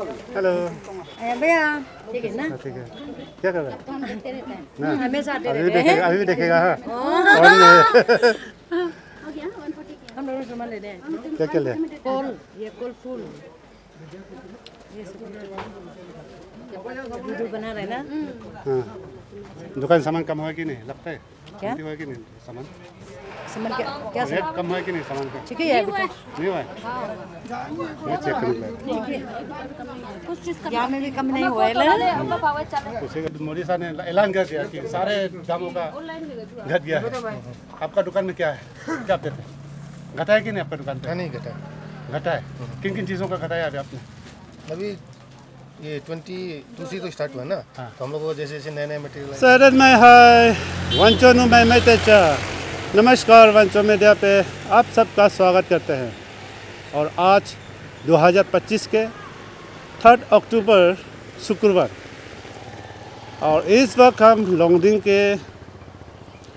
Hello भैया ठीक है ना? ठीक है। क्या कर रहा है? तो हम देखते रहते हैं ना हमेशा आते अभी भी रहते हैं। देखेगा, अभी भी देखेगा। हाँ हम दोनों सामान ले रहे हैं। क्या क्या ले? कोल, ये कोल फूल, ये सब वीडियो बना रहे हैं ना। हाँ, दुकान सामान कम हुआ कि नहीं लगता है? क्या? हुआ कि नहीं सामान? सामान क्या रेट कम हुआ कि नहीं सामान का? ठीक है बेटा, नहीं हुआ है? मैं चेक करूँगा। यहाँ में भी कम नहीं हुआ है ना। उसी मोदी साहब ने ऐलान कर दिया कि सारे दामों का घट गया है। आपका दुकान में क्या है, क्या कहते हैं, घटा है कि नहीं आपका दुकान पे? नहीं घटा। घटा है। किन किन चीज़ों का घटाया अभी आपने? अभी ये 22 से तो स्टार्ट हुआ ना। हाँ। तो हम लोग को जैसे जैसे नए नए मटेरियल सरद में हाय वंचोनु मैं तेचा। नमस्कार, वंचो मीडिया पे आप सबका स्वागत करते हैं। और आज 2025 के 3 अक्टूबर शुक्रवार, और इस वक्त हम लोंगडिंग के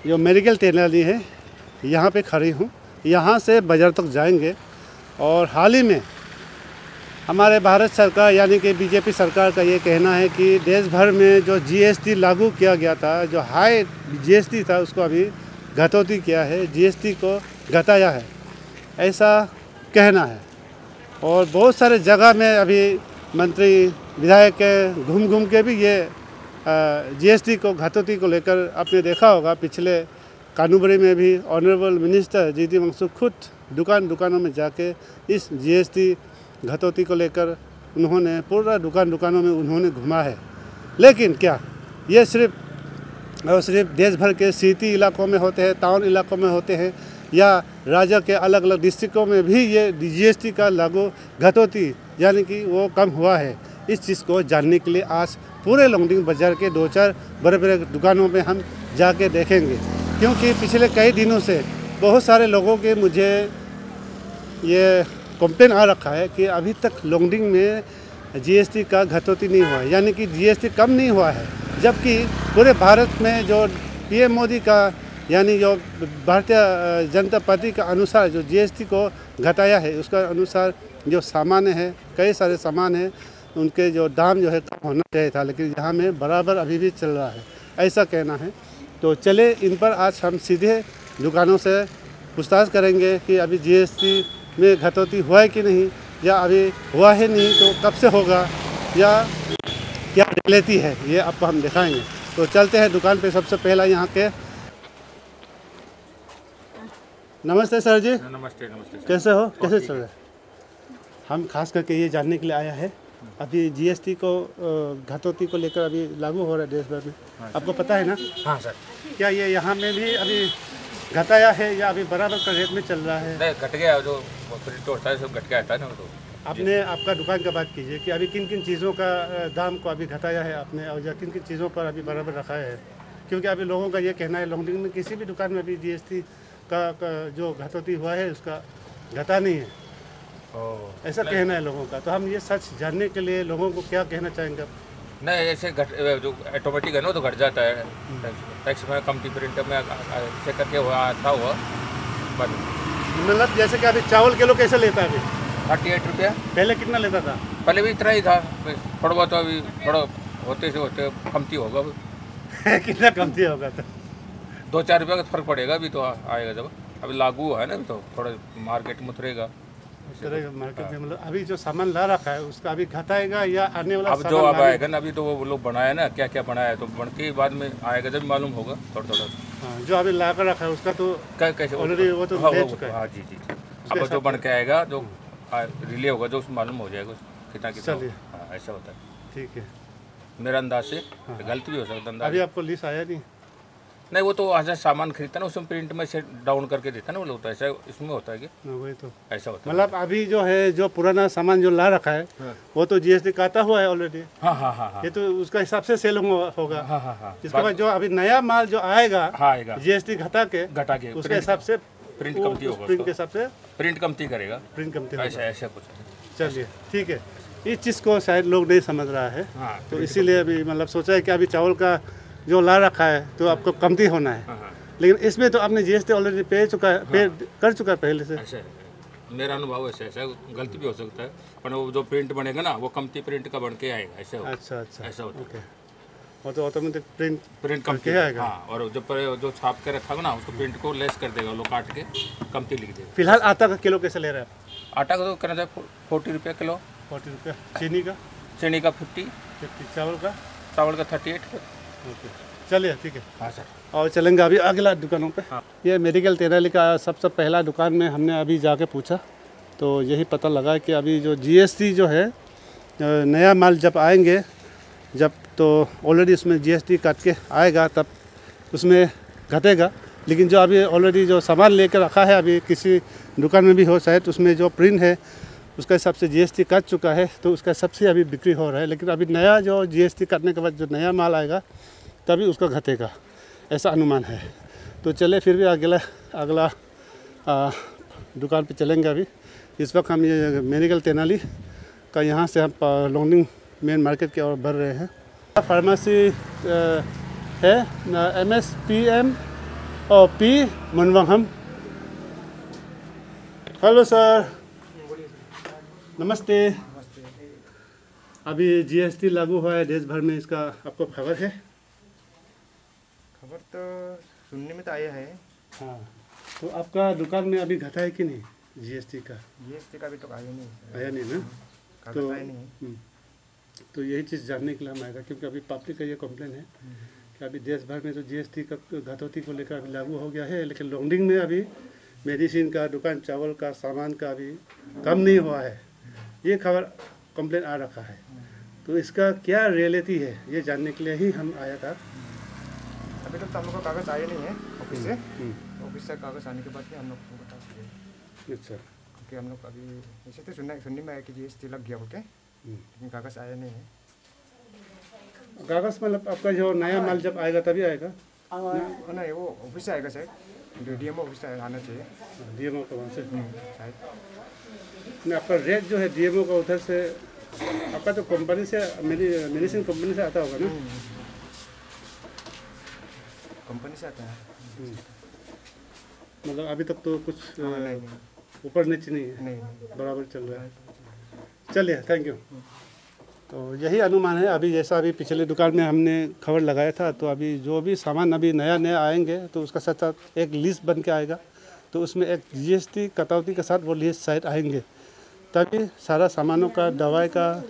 जो मेडिकल टेनरी है यहाँ पे खड़ी हूँ। यहाँ से बाजार तक जाएंगे। और हाल ही में हमारे भारत सरकार यानी कि बीजेपी सरकार का ये कहना है कि देश भर में जो जीएसटी लागू किया गया था, जो हाई जीएसटी था, उसको अभी घटौती किया है, जीएसटी को घटाया है, ऐसा कहना है। और बहुत सारे जगह में अभी मंत्री विधायक के घूम घूम के भी ये जीएसटी को घटौती को लेकर आपने देखा होगा। पिछले कानूबरी में भी ऑनरेबल मिनिस्टर जीती वांगसुक खुद दुकानों में जाके इस जीएसटी घटौती को लेकर उन्होंने पूरा दुकानों में उन्होंने घुमा है। लेकिन क्या ये सिर्फ देश भर के सिटी इलाकों में होते हैं, टाउन इलाकों में होते हैं, या राज्य के अलग अलग डिस्ट्रिक्टों में भी ये जीएसटी का लागू घटौती यानी कि वो कम हुआ है? इस चीज़ को जानने के लिए आज पूरे लोंगडिंग बाज़ार के 2-4 बड़े दुकानों में हम जाके देखेंगे। क्योंकि पिछले कई दिनों से बहुत सारे लोगों के मुझे ये कंप्लेन आ रखा है कि अभी तक लोंगडिंग में जीएसटी का घटौती नहीं हुआ है, यानी कि जीएसटी कम नहीं हुआ है। जबकि पूरे भारत में जो पीएम मोदी का यानी जो भारतीय जनता पार्टी का अनुसार जो जीएसटी को घटाया है, उसका अनुसार जो सामान है, कई सारे सामान हैं, उनके जो दाम जो है कम होना चाहिए था, लेकिन यहाँ में बराबर अभी भी चल रहा है, ऐसा कहना है। तो चले इन पर आज हम सीधे दुकानों से पूछताछ करेंगे कि अभी जीएसटी में घटौती हुआ है कि नहीं, या अभी हुआ है नहीं तो कब से होगा, या क्या लेती है, ये आपको हम दिखाएंगे। तो चलते हैं दुकान पे। सबसे पहला यहाँ के नमस्ते सर जी। नमस्ते नमस्ते सर। कैसे हो, कैसे चल रहा है? हम खास करके ये जानने के लिए आया है, अभी जीएसटी को घटौती को लेकर अभी लागू हो रहा है देश भर में। हाँ, आपको पता है ना? हाँ सर। क्या ये यहाँ में भी अभी घटाया है या अभी बराबर का रेट में चल रहा है? नहीं, घट गया, जो प्रिंट होता है सब घट गया था ना। तो आपने आपका दुकान का बात कीजिए कि अभी किन किन चीज़ों का दाम को अभी घटाया है आपने, और या किन किन चीज़ों पर अभी बराबर रखा है? क्योंकि अभी लोगों का ये कहना है लोंगडिंग में किसी भी दुकान में अभी जीएसटी का जो घटौती हुआ है उसका घटा नहीं है, ऐसा कहना है लोगों का। तो हम ये सच जानने के लिए लोगों को क्या कहना चाहेंगे आप? नहीं, ऐसे जो ऑटोमेटिक है ना तो घट जाता है। टैक्स में कम प्रिंट में ऐसे करके हुआ मतलब जैसे कि अभी चावल किलो कैसे लेता है अभी? 38 रुपया। पहले कितना लेता था? पहले भी इतना ही था, थोड़ा बहुत अभी थोड़ा होते से होते कमती होगा। कितना कमती होगा? तो 2-4 रुपया का फर्क पड़ेगा अभी तो आएगा, जब अभी लागू है ना, अभी तो थोड़ा मार्केट में उतरेगा। मार्केट में मतलब अभी जो सामान ला रखा है उसका अभी घटाएगा या आने वाला अब जो अब आएगा ना, अभी तो वो लोग बनाया ना, क्या क्या बनाया है, तो बन के बाद में आएगा जब मालूम होगा थोड़ा। हाँ, जो अभी ला कर रखा है उसका तो कैसे ऑलरेडी वो तो ले चुका है। हाँ जी। अब जो बन के आएगा, जो रिले होगा, जो मालूम हो जाएगा कितना। चलिए, हाँ, ऐसा होता है। ठीक है, मेरा अंदाज से गलत भी हो सकता है। अभी आपको लिस्ट आया नहीं, वो तो आज सामान खरीदता ना, उसमें प्रिंट में से डाउन करके देता ना वो लोग, तो ऐसा इसमें होता है कि वही तो ऐसा होता है। मतलब अभी जो है जो पुराना सामान जो ला रखा है वो तो जीएसटी काटा हुआ है ऑलरेडी। हाँ। ये तो उसका हिसाब से सेल होगा। हाँ। इसके बाद जो अभी नया माल जो आएगा जीएसटी घटा के उसके हिसाब से प्रिंट कमती होगा, प्रिंट के हिसाब से प्रिंट कमती करेगा, प्रिंट कमती ऐसा कुछ। चलिए, ठीक है। इस चीज़ को शायद लोग नहीं समझ रहा है, तो इसीलिए अभी मतलब सोचा है कि अभी चावल का जो ला रखा है तो आपको कमती होना है। लेकिन इसमें तो आपने जीएसटी ऑलरेडी पे कर चुका है पहले से। मेरा अनुभव ऐसा ऐसा गलती भी हो सकता है, पर वो जो प्रिंट बनेगा ना वो कम्पनी प्रिंट का बन के आएगा, ऐसे होता है। अच्छा अच्छा, ऐसा होता है। ओके। वो तो ऑटोमेटिक प्रिंट प्रिंट करके कंपनी आएगा। हाँ, और जो छाप के रखा होगा ना उसको प्रिंट को लेस कर देगा, लोग काट के कंपनी लिख देगा। फिलहाल आटा का किलो कैसे ले रहे हैं आप? आटा का तो कहना था 40 रुपये किलो, 40 रुपये। चीनी का? चीनी का 50, 50। चावल का? चावल का 38। ओके, चलिए ठीक है। हाँ सर। और चलेंगे अभी अगला दुकानों पे। हाँ। ये मेडिकल तेनाली का सबसे पहला दुकान में हमने अभी जाके पूछा तो यही पता लगा कि अभी जो जीएसटी जो है नया माल जब आएंगे जब तो ऑलरेडी उसमें जीएसटी काट के आएगा तब उसमें घटेगा, लेकिन जो अभी ऑलरेडी जो सामान लेकर रखा है अभी किसी दुकान में भी हो शायद उसमें जो प्रिंट है उसका हिसाब से जीएसटी कट चुका है तो उसका सबसे अभी बिक्री हो रहा है, लेकिन अभी नया जो जीएसटी काटने के बाद जो नया माल आएगा तभी उसका घटेगा, ऐसा अनुमान है। तो चले फिर भी अगला दुकान पे चलेंगे। अभी इस वक्त हम ये मेडिकल तेनाली का यहाँ से हम लोंगडिंग मेन मार्केट की ओर बढ़ रहे हैं। फार्मेसी है MSPM और P मनवाहम। हेलो सर, नमस्ते। अभी जीएसटी लागू हुआ है देश भर में, इसका आपको खबर है? खबर तो सुनने में तो आया है। हाँ, तो आपका दुकान में अभी घटा है कि नहीं जीएसटी का? जीएसटी का भी तो आया नहीं, आया नहीं ना? कागज आया नहीं। तो यही चीज़ जानने के लिए हम आए थे, क्योंकि अभी पब्लिक का ये कंप्लेन है कि अभी देश भर में तो जीएसटी का घटौती को लेकर अभी लागू हो गया है, लेकिन लोंगडिंग में अभी मेडिसिन का दुकान, चावल का सामान का अभी कम नहीं हुआ है। ये खबर कंप्लेन आ रखा है, तो इसका क्या रियलिटी है ये जानने के लिए ही हम आया था। अभी तक तो हम लोग का कागज आया नहीं है ऑफिस से। ऑफिस से कागज आने के बाद ही हम लोग को बता सकते। अच्छा, क्योंकि हम लोग अभी ऐसे तो सुनने में आया कि जीएसटी लग गया होके, लेकिन कागज आया नहीं है। कागज मतलब आपका जो नया माल जब आएगा तभी आएगा? नहीं, वो ऑफिस से आएगा शायद, डीएमओ ऑफिस से आना चाहिए। डीएमओ का वहाँ से शायद नहीं, आपका रेट जो है डीएमओ का उधर से, आपका तो कंपनी से मेडिसिन कंपनी से आता होगा ना? कंपनी से आता है। मतलब अभी तक तो कुछ नहीं ऊपर नीचे नहीं है, नहीं बराबर चल रहा है। चलिए, थैंक यू। तो यही अनुमान है। अभी जैसा अभी पिछले दुकान में हमने खबर लगाया था, तो अभी जो भी सामान अभी नया आएंगे तो उसका साथ साथ एक लिस्ट बन के आएगा, तो उसमें एक जीएसटी कटौती के साथ वो लिस्ट साइड आएंगे, तभी सारा सामानों का, दवाई का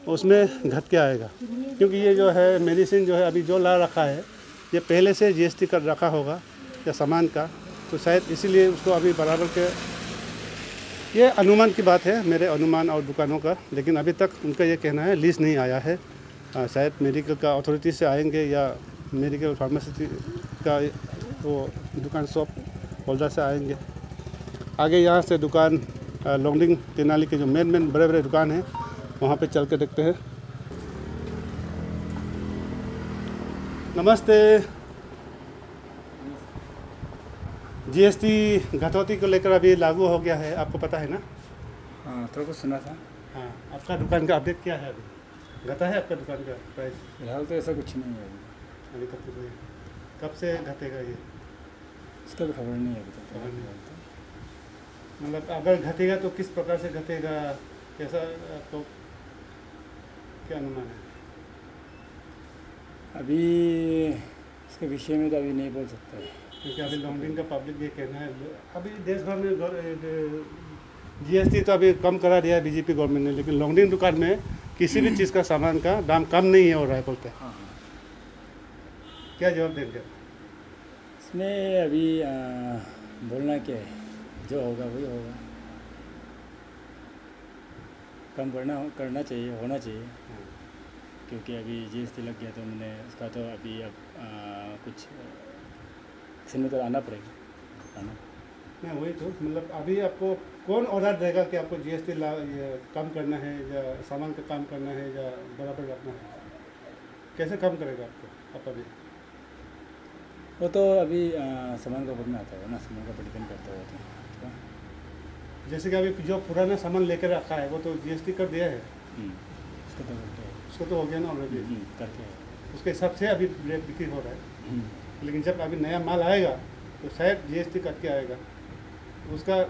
उसमें घट के आएगा। क्योंकि ये जो है मेडिसिन जो है अभी जो ला रखा है ये पहले से जीएसटी कर रखा होगा या सामान का, तो शायद इसीलिए उसको अभी बराबर के, ये अनुमान की बात है, मेरे अनुमान और दुकानों का, लेकिन अभी तक उनका ये कहना है लिस्ट नहीं आया है। शायद मेडिकल का अथॉरिटी से आएंगे या मेडिकल फार्मेसी का वो दुकान शॉप होल्डर से आएंगे। आगे यहाँ से दुकान लोंगडिंग तेनाली के जो मेन बड़े दुकान हैं वहाँ पे चल के देखते हैं। नमस्ते। जीएसटी घटौती को लेकर अभी लागू हो गया है, आपको पता है ना? हाँ, थोड़ा कुछ सुना था। हाँ, आपका दुकान का अपडेट क्या है? अभी घटा है आपका दुकान का प्राइस? फिलहाल तो ऐसा कुछ नहीं है अभी तक कुछ नहीं। कब से घटेगा ये? इसका भी खबर नहीं है अभी तक। खबर नहीं। मतलब अगर घटेगा तो किस प्रकार से घटेगा, कैसा आपको क्या अनुमान है? अभी इसके विषय में तो अभी नहीं बोल सकता है, क्योंकि अभी लोंगडिंग का पब्लिक ये कहना है, अभी देश भर में जीएसटी तो अभी कम करा दिया है बीजेपी गवर्नमेंट ने, लेकिन लोंगडिंग दुकान में किसी भी चीज़ का सामान का दाम कम नहीं हो रहा है बोलते हैं। हाँ। क्या जवाब देंगे? इसमें अभी बोलना क्या है, जो होगा वही होगा। कम करना चाहिए, होना चाहिए, क्योंकि अभी जीएसटी लग गया तो मैंने उसका तो अभी अब कुछ एक्शन में तो आना पड़ेगा। नहीं, वही तो मतलब अभी आपको कौन ऑर्डर देगा कि आपको जीएसटी कम करना है या सामान का कम करना है या बराबर रखना है? कैसे कम करेगा आपको आप अभी? वो तो अभी सामान के ऊपर में आता है ना, सामान का डिपेंड करता है तो। जैसे कि अभी जो पुराना सामान लेकर रखा है वो तो जीएसटी कर दिया है, उसको तो हो गया ना ऑलरेडी, करके है। उसके हिसाब से अभी रेट बिक्री हो रहा है। लेकिन जब अभी नया माल आएगा तो शायद जीएसटी कट के आएगा,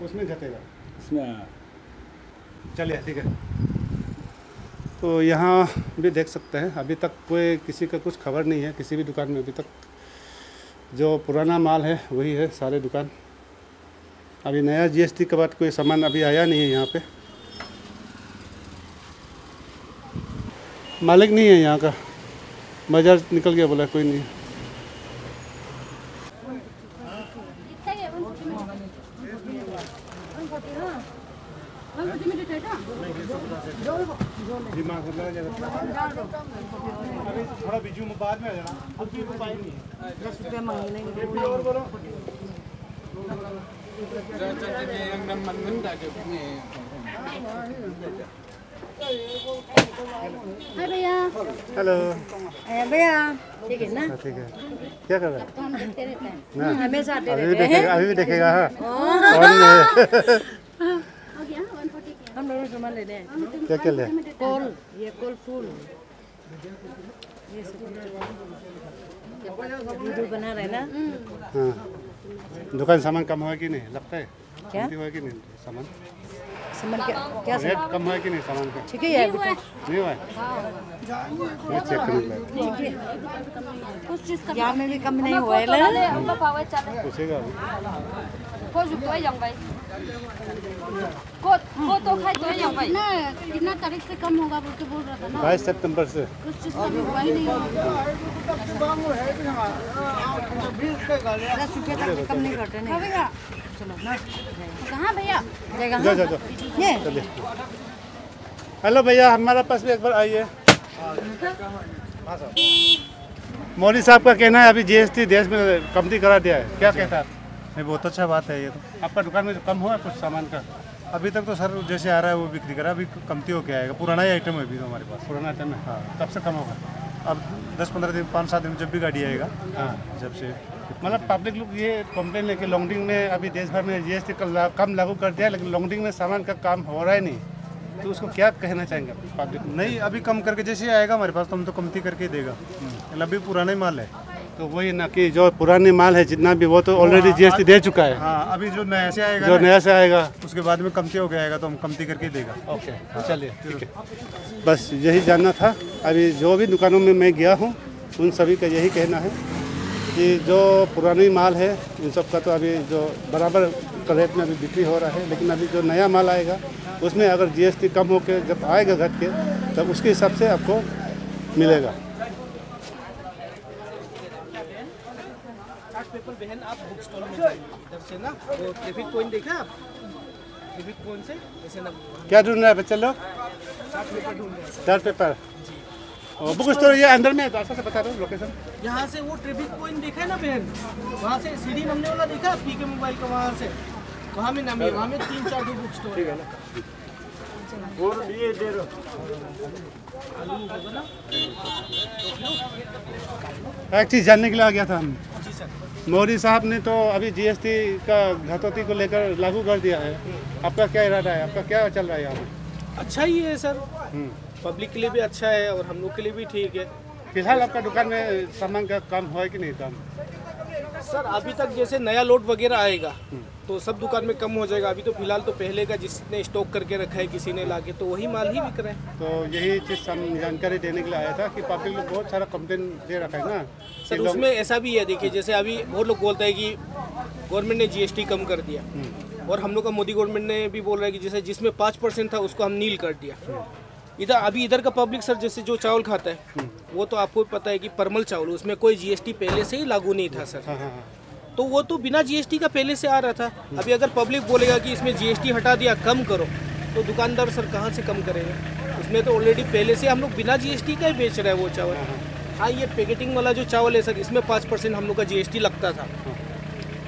उसमें घटेगा। इसमें चलिए ठीक है। तो यहाँ भी देख सकते हैं, अभी तक कोई किसी का कुछ खबर नहीं है किसी भी दुकान में। अभी तक जो पुराना माल है वही है सारे दुकान। अभी नया जीएसटी के बाद कोई सामान अभी आया नहीं है यहाँ पे। मालिक नहीं है यहाँ का, बाजार निकल गया, बोला कोई नहीं। अभी थोड़ा बीजू में बाद में आ जाना, अभी उपाय नहीं है। 10 रुपये मांग लेंगे। और बोलो। हाय भैया। हेलो। भैया ठीक है ना? ठीक है। क्या कर रहे हैं? तो हम देखते रहते हैं ना? हमेशा आते अभी भी रहते हैं। देखेगा, अभी भी देखेगा। हाँ कौन है? हम दोनों सामान ले रहे हैं। क्या क्या ले? कोल, ये कोल फूल, ये सब वीडियो बना रहे हैं ना। हाँ, दुकान सामान कम हुआ कि नहीं लगता है? क्या? कमती हुआ कि नहीं सामान? सामान क्या रेट कम हुआ कि नहीं सामान का? ठीक है यार बेटा। नहीं हुआ है? मैं चेक करने लगा। कुछ चीज का यहाँ में भी कम नहीं हुआ है ना। पूछेगा अभी। ना कितना तारीख से कम होगा बोल के बोल रहा था ना। 22 सितंबर से। कुछ चीज का भी हुआ ही नहीं। 10 रुपये तक कम नहीं करते नहीं। चलो ना। कहाँ भैया? जा जा जा। ये चलिए। हेलो भैया, हमारे पास भी एक बार आइए। मोदी साहब का कहना है अभी जीएसटी देश में कमती करा दिया है, क्या कहता है? नहीं, बहुत अच्छा बात है ये तो। आपका दुकान में कम हुआ है कुछ सामान का? अभी तक तो सर जैसे आ रहा है वो बिक्री करा, अभी कमती होके आएगा। पुराना ही आइटम है अभी तो हमारे पास। पुराना टाइम है। हाँ, कब से कम होगा? अब 10-15 दिन 5-7 दिन जब भी गाड़ी आएगा, हाँ, जब से मतलब पब्लिक लोग ये कंप्लेन लेके लॉन्डिंग में अभी देश भर में जीएसटी कम लागू कर दिया, लेकिन लॉन्डिंग में सामान का काम हो रहा है नहीं, तो उसको क्या कहना चाहेंगे पब्लिक? नहीं, अभी कम करके जैसे आएगा हमारे पास तो हम तो कमती करके ही देगा। अभी पुराना ही माल है। तो वही ना कि जो पुरानी माल है जितना भी वो तो ऑलरेडी जीएसटी दे चुका है। हाँ, अभी जो नया से आएगा जो नया से आएगा उसके बाद में कमती हो आएगा तो हम कमती करके ही देगा। ओके, चलिए ठीक है। बस यही जानना था। अभी जो भी दुकानों में मैं गया हूँ उन सभी का यही कहना है कि जो पुरानी माल है इन सब का तो अभी जो बराबर का रेट में अभी बिक्री हो रहा है, लेकिन अभी जो नया माल आएगा उसमें अगर जीएसटी कम होकर जब आएगा घर के, तब उसके हिसाब से आपको मिलेगा। बहन आप बुक स्टॉल में जाइए इधर से ना, वो ट्रैफिक पॉइंट देखा आप? ट्रैफिक पॉइंट से ऐसे ना क्या ढूंढ रहा है बच्चे लोग? Chart paper. और बुक स्टोर ये अंदर में है, तो से बता दो लोकेशन। यहाँ से वो ट्रैफिक पॉइंट देखा है ना बहन, वहाँ से सीढ़ी नमने वाला देखा पीके मोबाइल का, वहाँ से वहाँ में नामी है, वहाँ में 3-4 बुक स्टोर है ना। और ये दे दो आलू होगा ना। एक चीज़ जानने के लिए आ गया था हम। जी सर। मोदी साहब ने तो अभी जीएसटी का घटौती को लेकर लागू कर दिया है, आपका क्या इरादा है? आपका क्या चल रहा है यहाँ पे? अच्छा ही है सर, पब्लिक के लिए भी अच्छा है और हम लोग के लिए भी ठीक है। फिलहाल आपका दुकान में सामान का काम हुआ है कि नहीं काम? सर अभी तक जैसे नया लोड वगैरह आएगा तो सब दुकान में कम हो जाएगा। अभी तो फिलहाल तो पहले का जिसने स्टॉक करके रखा है किसी ने लाके, तो वही माल ही बिक रहा है। तो यही चीज़ हम जानकारी देने के लिए आया था कि पब्लिक लोग बहुत सारा कंप्लेन दे रखा है ना सर। उसमें ऐसा भी है, देखिए जैसे अभी बहुत लोग बोलते हैं कि गवर्नमेंट ने जीएसटी कम कर दिया, और हम लोग का मोदी गवर्नमेंट ने भी बोल रहा है कि जैसे जिसमें 5% था उसको हम नील कर दिया। इधर का पब्लिक सर जैसे जो चावल खाता है वो तो आपको पता है कि परमल चावल, उसमें कोई जीएसटी पहले से ही लागू नहीं था सर। हाँ। तो वो तो बिना जीएसटी का पहले से आ रहा था। अभी अगर पब्लिक बोलेगा कि इसमें जीएसटी हटा दिया, कम करो, तो दुकानदार सर कहाँ से कम करेंगे? उसमें तो ऑलरेडी पहले से हम लोग बिना जीएसटी का ही बेच रहे हैं वो चावल। हाँ, ये पैकेटिंग वाला जो चावल है सर, इसमें 5% हम लोग का जीएसटी लगता था,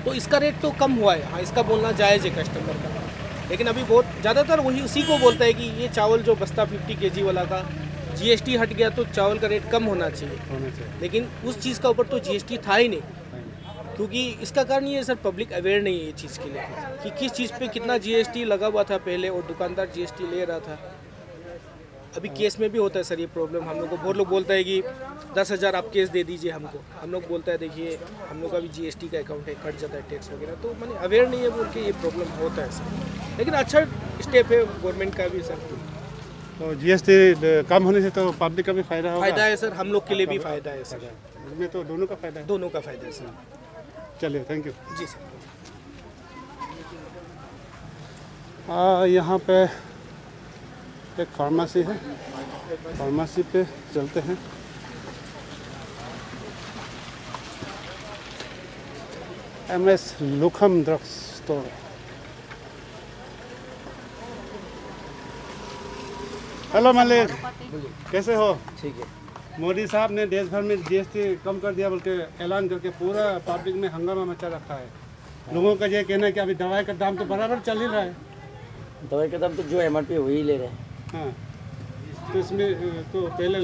तो इसका रेट तो कम हुआ है। हाँ, इसका बोलना जायज़ है कस्टमर का, लेकिन अभी बहुत ज़्यादातर वही उसी को बोलता है कि ये चावल जो बस्ता 50 kg वाला का जीएसटी हट गया तो चावल का रेट कम होना चाहिए, लेकिन उस चीज़ का ऊपर तो जीएसटी था ही नहीं। क्योंकि इसका कारण ये सर, पब्लिक अवेयर नहीं है ये चीज़ के लिए कि किस चीज़ पे कितना जीएसटी लगा हुआ था पहले और दुकानदार जीएसटी ले रहा था। अभी केस में भी होता है सर ये प्रॉब्लम। हम लोग को बहुत लोग बोलता है कि 10,000 आप केस दे दीजिए हमको। हम लोग बोलता है देखिए हम लोग का भी GST का अकाउंट है, कट जाता है टैक्स वगैरह, तो मैंने अवेयर नहीं है बोल के ये प्रॉब्लम होता है सर। लेकिन अच्छा स्टेप है गवर्नमेंट का भी सर। तो GST कम होने से तो पब्लिक का भी फायदा होगा। फायदा है सर, हम लोग के लिए भी फायदा है सर। इसमें तो दोनों का फायदा है। दोनों का फायदा है सर। चलिए, थैंक यू। Ji sir. यहाँ पे एक फार्मेसी है, फार्मेसी पे चलते हैं। MS लुखम ड्रग स्टोर। हेलो मालिक, कैसे हो? ठीक है। मोदी साहब ने देश भर में GST कम कर दिया बोल के ऐलान करके पूरा पब्लिक में हंगामा मचा रखा है। लोगों का ये कहना है कि अभी दवाई का दाम तो बराबर चल ही रहा है। दवाई का दाम तो जो MRP वही ले रहे हैं। हाँ, तो इसमें तो पहले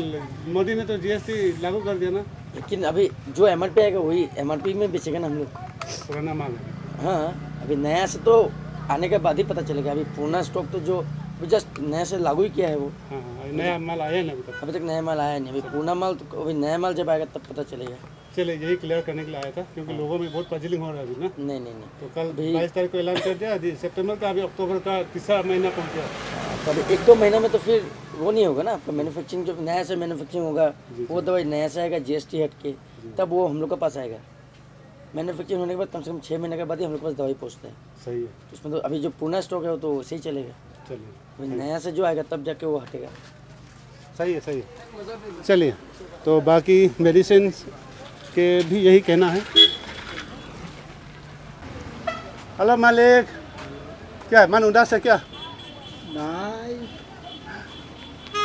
मोदी ने तो GST लागू कर दिया ना। लेकिन अभी जो MRP आएगा वही MRP में बेचेगा ना हम लोग। पुराना माल। हाँ, अभी नया से तो आने के बाद ही पता चलेगा। अभी पुराना स्टॉक तो जो जस्ट नया से लागू ही किया है वो। हाँ, नया माल आया नहीं अभी तक नया माल आया नहीं। अभी पुराना माल तो अभी नया माल जब आएगा तब पता चलेगा। चलिए, यही क्लियर करने के लिए आया था क्योंकि लोगों में बहुत पजलिंग हो रहा है अभी ना। नहीं नहीं नहीं, तो कल 22 तारीख को ऐलान कर दिया, अभी सितंबर का, अभी अक्टूबर का तीसरा महीना पहुँच गया। तो अभी 1-2 महीने में तो फिर वो नहीं होगा ना आपका मैन्युफैक्चरिंग। जब नया से मैन्युफैक्चरिंग होगा वो दवाई नया से आएगा GST हट के, तब वो हम लोग के पास आएगा। मैन्युफैक्चरिंग होने के बाद कम से कम 6 महीने के बाद ही हम लोग के पास दवाई पहुँचता है। सही है। उसमें तो अभी जो पुराना स्टॉक है वो तो सही चलेगा। चलिए, नया से जो आएगा तब जाके वो हटेगा। सही है, सही है। चलिए, तो बाकी मेडिसिन के भी यही कहना है। हेलो मालिक, क्या है, मन उदास है क्या? नहीं,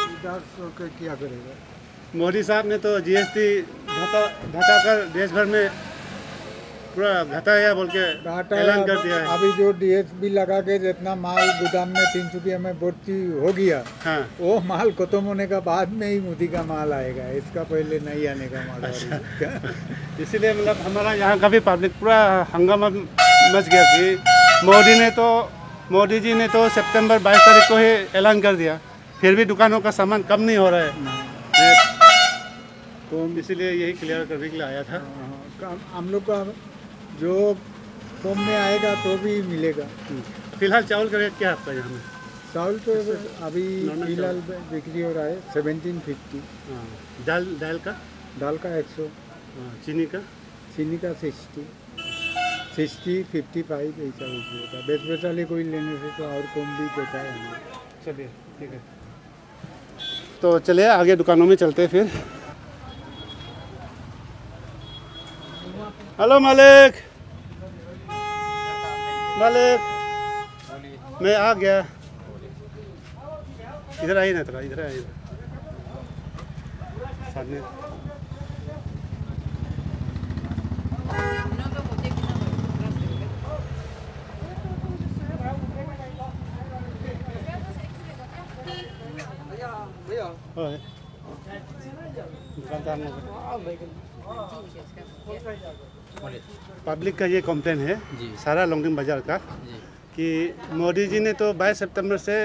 उदास होकर क्या करेगा? मोदी साहब ने तो GST घटा कर देश भर में पूरा घटाया बोल के ऐलान कर दिया है। अभी जो DSP लगा के जितना माल गोदाम में 300 में भर्ती हो गया, हाँ, वो माल खत्म होने का बाद में ही मोदी का माल आएगा, इसका पहले नहीं आने का माल। अच्छा। इसीलिए मतलब हमारा यहाँ का भी पब्लिक पूरा हंगामा मच गया कि मोदी जी ने तो सितंबर 22 तारीख को ही ऐलान कर दिया, फिर भी दुकानों का सामान कम नहीं हो रहा है। तो इसीलिए यही क्लियर करने के लिए आया था। हम लोग का जो कम में आएगा तो भी मिलेगा। फिलहाल चावल का रेट क्या है आपका यहाँ में? चावल तो अभी फिलहाल बिक्री हो रहा है 1750। दाल का? दाल का 100। चीनी का? चीनी का 60, 55 ऐसा होता है। बेच बेचाले कोई लेने से तो और कम भी देता है हमें। चलिए, ठीक है। तो चलिए आगे दुकानों में चलते हैं फिर। हेलो मालिक, मैं आ गया। इधर आइए ना, थोड़ा इधर आइए सामने। पब्लिक का ये कंप्लेन है सारा लॉन्गडिंग बाजार का कि मोदी जी ने तो 22 सितंबर से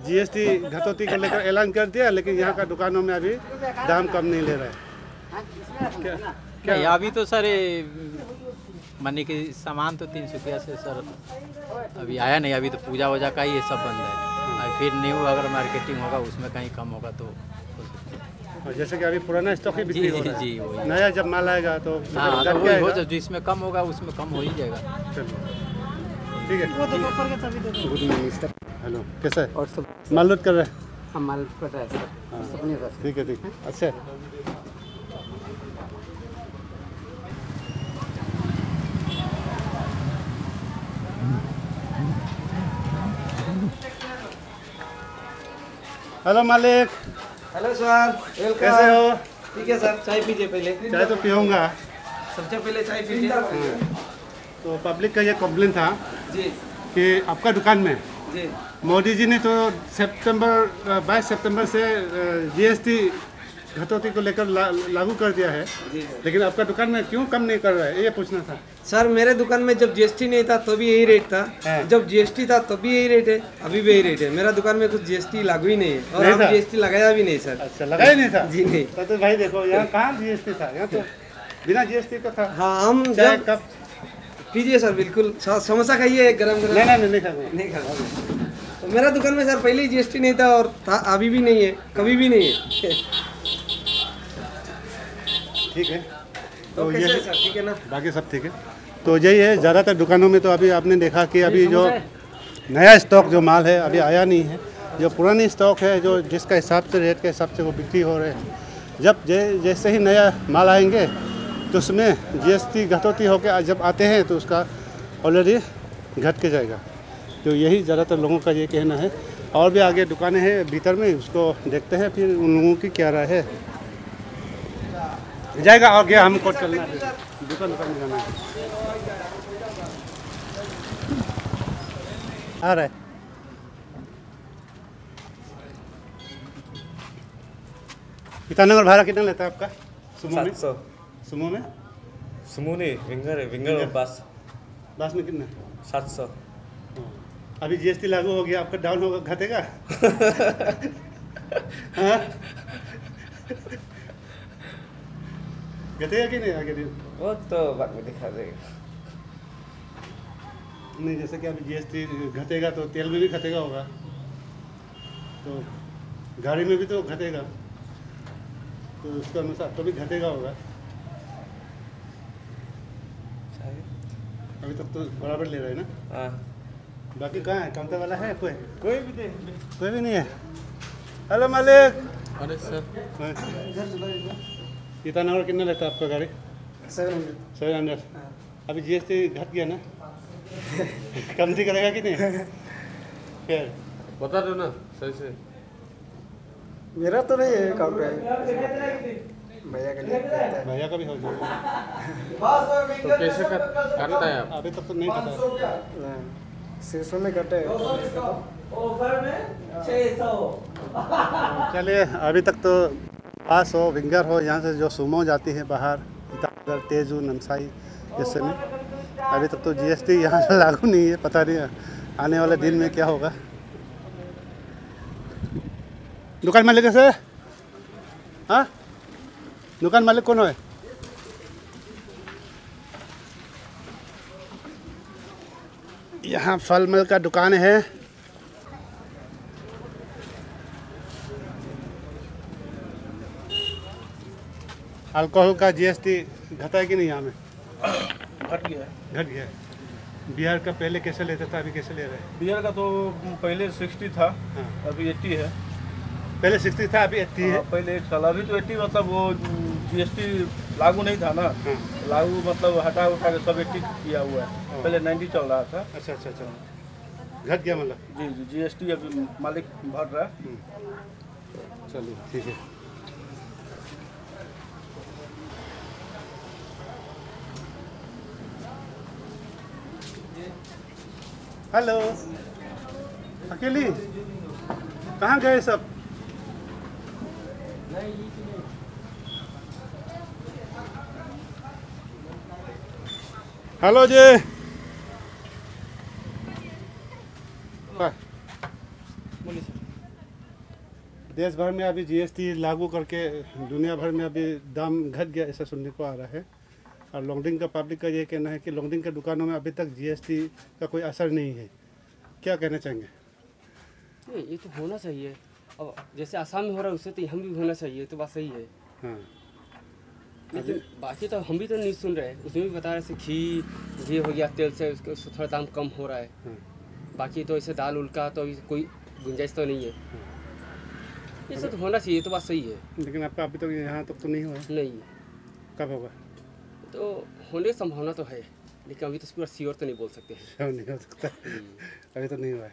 GST घटौती को लेकर ऐलान कर दिया, लेकिन यहाँ का दुकानों में अभी दाम कम नहीं ले रहा है। क्या यहाँ भी तो सर मनी के सामान तो 300 रुपया से सर अभी आया नहीं। अभी तो पूजा वूजा का ही ये सब बंद है। फिर न्यू अगर मार्केटिंग होगा उसमें कहीं कम होगा तो जैसे कि अभी पुराना स्टॉक ही बिक्री हो रहा है। जी वही। नया जब माल आएगा तो हाँ, तो वही हो जाए, जिसमें कम होगा उसमें कम हो ही जाएगा। ठीक है। Good morning sir. हेलो, कैसा है? और सब माल लोड कर रहे हैं? हम माल कर रहे हैं सर। हाँ, ठीक है, ठीक है। अच्छा, हेलो मालिक। Hello sir, welcome. कैसे हो? ठीक है सर, चाय पीजिए पहले। चाय तो पीऊँगा। सबसे पहले चाय पीजिए। तो पब्लिक का ये कंप्लेन था जी कि आपका दुकान में जी मोदी जी ने तो 22 सितंबर से GST घटौती को लेकर लागू कर दिया है, लेकिन आपका दुकान में क्यों कम नहीं कर रहा है, ये पूछना था। सर मेरे दुकान में जब जीएसटी नहीं था तो भी यही रेट था, जब जीएसटी था तब भी यही रेट है, अभी भी यही रेट है। मेरा दुकान में कुछ जीएसटी लागू ही नहीं है और हम जीएसटी लगाया भी नहीं सर। अच्छा, लगाया नहीं था जी नहीं। तो भाई देखो यहाँ कहाँ जीएसटी था, यहाँ तो बिना जीएसटी का था। हाँ हम चाय कप पीजिए सर, बिल्कुल समोसा खाइए गरम गरम। नहीं खाऊंगा। तो मेरा दुकान में सर पहले ही जीएसटी नहीं था और था, अभी भी नहीं है, कभी भी नहीं है। ठीक है, तो ये सर ठीक है ना, बाकी सब ठीक है। तो यही है, ज़्यादातर दुकानों में तो अभी आपने देखा कि अभी जो नया स्टॉक जो माल है अभी आया नहीं है, जो पुरानी स्टॉक है जो जिसका हिसाब से रेट के हिसाब से वो बिक्री हो रहे हैं। जब जैसे ही नया माल आएंगे तो उसमें जीएसटी घटौती होकर जब आते हैं तो उसका ऑलरेडी घट के जाएगा। तो यही ज़्यादातर लोगों का ये कहना है। और भी आगे दुकानें हैं भीतर में, उसको देखते हैं फिर उन लोगों की क्या राय है। जाएगा और क्या हमको चलना है, दुकान में जाना है। आ रहा है ईटानगर भाड़ा कितना लेता है आपका सुमो में? 700। सुमो में? सुमो नहीं, विंगर है, विंगर और बस। बस में कितना? 700। अभी जीएसटी लागू हो गया, आपका डाउन होगा, घटेगा? हाँ? घटेगा कि नहीं आगे दिन? वो तो बाद में दिखा देगा। नहीं, जैसे कि अभी जीएसटी घटेगा तो तेल में भी घटेगा होगा, तो गाड़ी में भी तो घटेगा, तो उसके अनुसार तो भी घटेगा होगा। अभी तक तो बराबर ले रहे हैं ना? हाँ। बाकी कहाँ है, काउंटर वाला है कोई? कोई भी नहीं है। हेलो मालिक। अरे सर ईटानगर कितना लेता है आपका गाड़ी? 700। अभी जीएसटी घट गया ना, कम नहीं करेगा कि नहीं? खैर बता दो ना सही से। मेरा तो नहीं है काउंटर है, भैया का लिए भैया का भी हो जाएगा। तो कैसे करता है आप? अभी तक तो नहीं पता, 600 में कटे। चलिए अभी तक तो पास हो, विंगर हो, यहाँ से जो सुमो जाती है बाहर ईटानगर, तेजू, नमसाई जैसे में, अभी तक तो जीएसटी यहाँ से लागू नहीं है। पता नहीं आने वाले दिन में क्या होगा। दुकान मालिक कैसे? हाँ, दुकान मालिक कौन है? यहाँ फल मल का दुकान है। अल्कोहल का जीएसटी घटा है कि नहीं यहाँ में? घट गया है। घट गया है। बिहार का पहले कैसे लेता था, अभी कैसे ले रहे हैं? बिहार का तो पहले 60 था, अभी 80 है। पहले 60 था, अभी 80 है। पहले 1 साल, अभी तो 80, मतलब वो जीएसटी लागू नहीं था ना, लागू मतलब हटा उठा के सब 80 किया हुआ है। पहले 90 चल रहा था। अच्छा अच्छा अच्छा, घट गया मतलब? जी जी, जीएसटी अभी मालिक भर रहा है। चलिए ठीक है। हेलो, अकेली कहाँ गए सब? हेलो जी, देश भर में अभी जीएसटी लागू करके दुनिया भर में अभी दाम घट गया ऐसा सुनने को आ रहा है। और लॉन्गडिंग का पब्लिक का ये कहना है कि लॉन्गडिंग के दुकानों में अभी तक जीएसटी का कोई असर नहीं है। क्या कहना चाहेंगे? नहीं, ये तो होना चाहिए। अब जैसे आसाम में हो रहा है उससे तो हम भी होना चाहिए, तो बात सही है। हाँ, लेकिन बाकी तो हम भी तो न्यूज़ सुन रहे हैं, उसमें भी बता रहे थे घी हो गया तेल से, उसका थोड़ा दाम कम हो रहा है। बाकी तो ऐसे दाल उल का तो अभी कोई गुंजाइश तो नहीं है। ये सब तो होना चाहिए, तो बात सही है। लेकिन आपका अभी तक यहाँ तक तो नहीं हुआ? नहीं। कब होगा? तो होने की संभावना तो है, लेकिन अभी तो पूरा श्योर तो नहीं बोल सकते हैं। नहीं हो सकता, अभी तो नहीं हुआ है।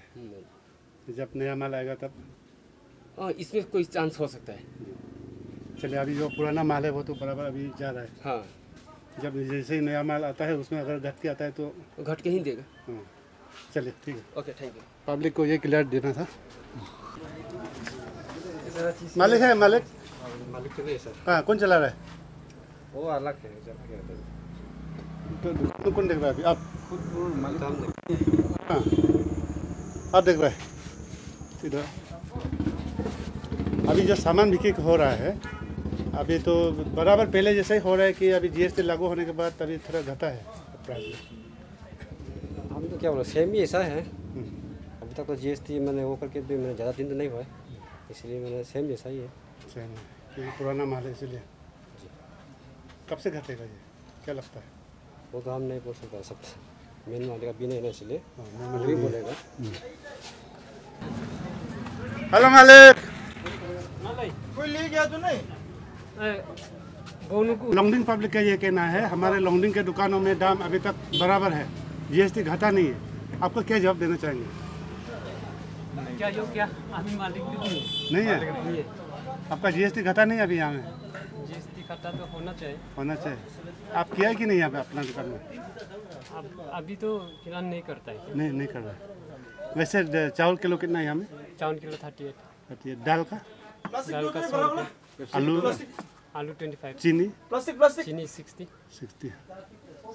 जब नया माल आएगा तब? हाँ, इसमें कोई चांस हो सकता है। चलिए, अभी जो पुराना माल है वो तो बराबर अभी जा रहा है। हाँ, जब जैसे ही नया माल आता है उसमें अगर घट के आता है तो घट के ही देगा। हाँ, चलिए ठीक है। Okay, thank you. पब्लिक को ये क्लियर देना था। मालिक है, मालिक मालिक तो नहीं है सर। हाँ, कौन चला रहा है? वो अलग है, चला गया था। तो दुकान कौन देख रहा है अभी? आप खुद मालिक हम देखते हाँ, आप देख रहे हैं सीधा। अभी जो सामान बिक्री हो रहा है अभी तो बराबर पहले जैसा ही हो रहा है कि अभी जीएसटी लागू होने के बाद अभी थोड़ा घटा है प्राइस? हम तो क्या बोला, सेम ही ऐसा है। अभी तक तो जीएसटी मैंने वो करके भी मैंने ज़्यादा दिन तो नहीं हुआ है, इसलिए मैंने सेम जैसा ही है। सेम है क्योंकि पुराना माल है इसलिए। कब से घटेगा ये, क्या लगता है? वो तो हम नहीं बोल सकता, सब मेन मालिक अभी नहीं है ना, इसलिए हाँ, अभी बोलेगा। हेलो मालिक, कोई ले गया तो नहीं? लॉन्गडिंग पब्लिक का ये कहना है हमारे लॉन्गडिंग के दुकानों में दाम अभी तक बराबर है, जीएसटी घटा नहीं है। आपको क्या जवाब देना चाहेंगे? क्या जो क्या अभी मालिक नहीं है? आपका जीएसटी घटा नहीं है अभी यहाँ में? जीएसटी घटा तो होना चाहिए। होना चाहिए। आप किया है कि नहीं यहाँ पे अपना दुकान में? अब अभी तो फिलहाल नहीं करता है। नहीं कर रहा है। वैसे चावल किलो कितना है यहाँ में? चावल किलो 38। दाल का? दाल का 100 रुपये। आलू 25। चीनी? चीनी 60।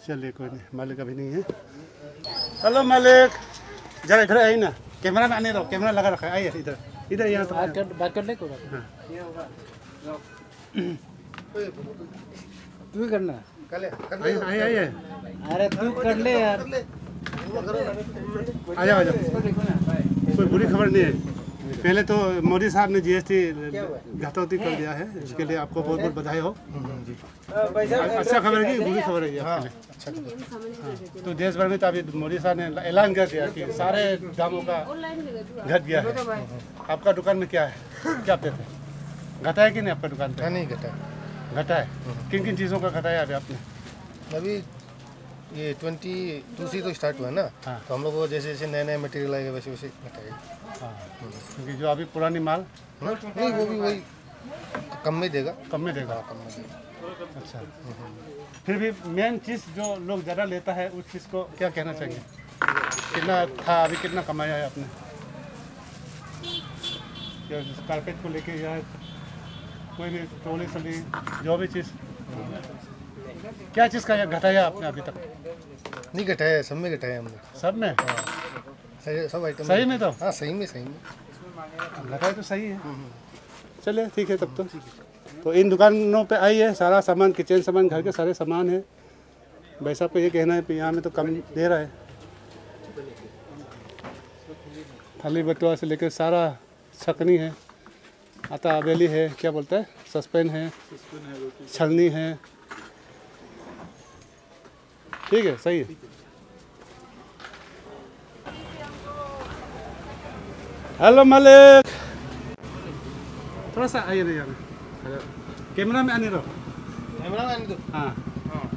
चलिए कोई नहीं, मालिक अभी नहीं है। हेलो मालिक, जरा इधर आइए ना, कैमरा में आने रहो, कैमरा लगा रखा है, आइए इधर इधर यहाँ बात करने को तू ही करना आइए अरे तू कर ले यार, आ जाओ कोई बुरी खबर नहीं है। पहले तो मोदी साहब ने जीएसटी घटौती कर दिया है, इसके लिए आपको बहुत बहुत बधाई हो। अच्छा खबर है कि बुरी खबर है ये आपके लिए? अच्छा खबर। तो देश भर में तो अभी मोदी साहब ने ऐलान कर दिया कि सारे दामों का घट गया है। आपका दुकान में क्या है, क्या पे है? घटा है कि नहीं आपका दुकान पे? नहीं घटा है। किन किन चीज़ों का घटाया अभी आपने? अभी ये 22 से तो स्टार्ट हुआ है ना, तो हम लोग को जैसे जैसे नए नए मटेरियल आएगा वैसे वैसे घटाएगा। क्योंकि जो अभी पुरानी माल नहीं वो भी वही कम में देगा। कम में देगा। अच्छा, फिर भी मेन चीज़ जो लोग ज़्यादा लेता है उस चीज़ को क्या कहना चाहिए? कितना था अभी, कितना कमाया है आपने? कारपेट को लेके या कोई भी ट्रोली सली जो भी चीज़, क्या चीज़ का घटाया आपने अभी तक? नहीं घटाया, सब में घटाया हमने। सब में? सब आइटम सही में तो? हाँ सही में घटाया तो सही है। चलिए ठीक है तब तो इन दुकानों पे आइए, सारा सामान, किचन सामान, घर के सारे सामान है। भाई साहब को ये कहना है कि यहाँ में तो कम दे रहा है। थाली बटुआ से लेकर सारा छकनी है, आटा हवेली है, क्या बोलता है, सस्पेन है, छलनी है। ठीक है, सही है। हेलो मालिक, थोड़ा सा आइए नहीं यार, कैमरा में आने दो। कैमरा में आने दो। हाँ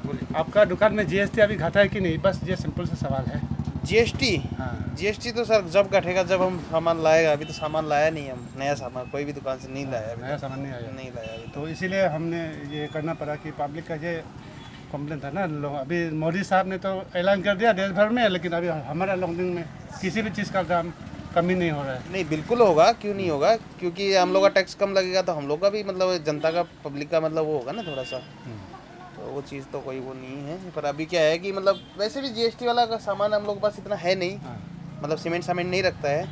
बोलिए। आपका दुकान में जीएसटी अभी घटा है कि नहीं? बस ये सिंपल सा सवाल है। जीएसटी? हाँ। जीएसटी तो सर जब घटेगा जब हम सामान लाएगा, अभी तो सामान लाया नहीं, हम नया सामान कोई भी दुकान से नहीं लाया। नया सामान नहीं आया? नहीं लाया अभी तो इसीलिए हमने ये करना पड़ा कि पब्लिक का ये कंप्लेंट था ना। अभी मोदी साहब ने तो ऐलान कर दिया देश भर में, लेकिन अभी हमारा लॉन्गडिंग में किसी भी चीज़ का दाम कमी नहीं हो रहा है। नहीं बिल्कुल होगा, क्यों नहीं होगा, क्योंकि हम लोग का टैक्स कम लगेगा तो हम लोग का भी मतलब जनता का, पब्लिक का मतलब वो होगा ना थोड़ा सा। तो वो चीज़ तो कोई वो नहीं है। पर अभी क्या है कि मतलब वैसे भी जीएसटी वाला का सामान हम लोग के पास इतना है नहीं, मतलब सीमेंट नहीं रखता है,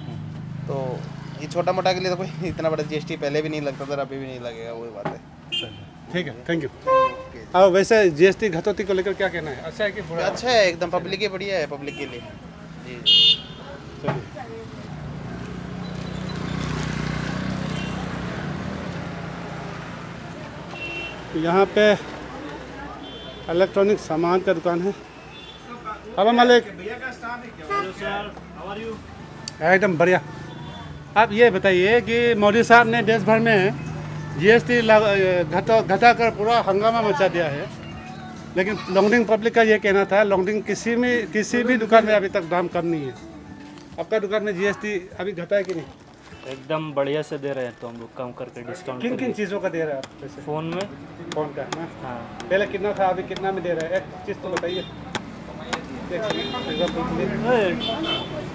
तो ये छोटा मोटा के लिए तो कोई इतना बड़ा जीएसटी पहले भी नहीं लगता था, अभी भी नहीं लगेगा, वही बात है। ठीक है, थैंक यू। हाँ, वैसे जीएसटी घटौती को लेकर क्या कहना है? अच्छा है कि बुरा? अच्छा है एकदम, पब्लिक के बढ़िया है, पब्लिक के लिए जी। चलिए यहाँ पे इलेक्ट्रॉनिक सामान का दुकान है। हेलो मालिक, एकदम बढ़िया। आप ये बताइए कि मोदी साहब ने देश भर में जीएसटी घटा कर पूरा हंगामा मचा दिया है, लेकिन लॉन्गडिंग पब्लिक का ये कहना था लॉन्गडिंग किसी भी दुकान में अभी तक दाम कम नहीं है। आपका दुकान में जीएसटी अभी घटा है कि नहीं? एकदम बढ़िया से दे रहे हैं, तो हम लोग कम करके डिस्काउंट। किन किन चीज़ों का दे रहे हैं आप? वैसे फ़ोन में, फ़ोन का ना? हाँ। पहले कितना था, अभी कितना में दे रहे हैं? एक चीज़ तो बताइए।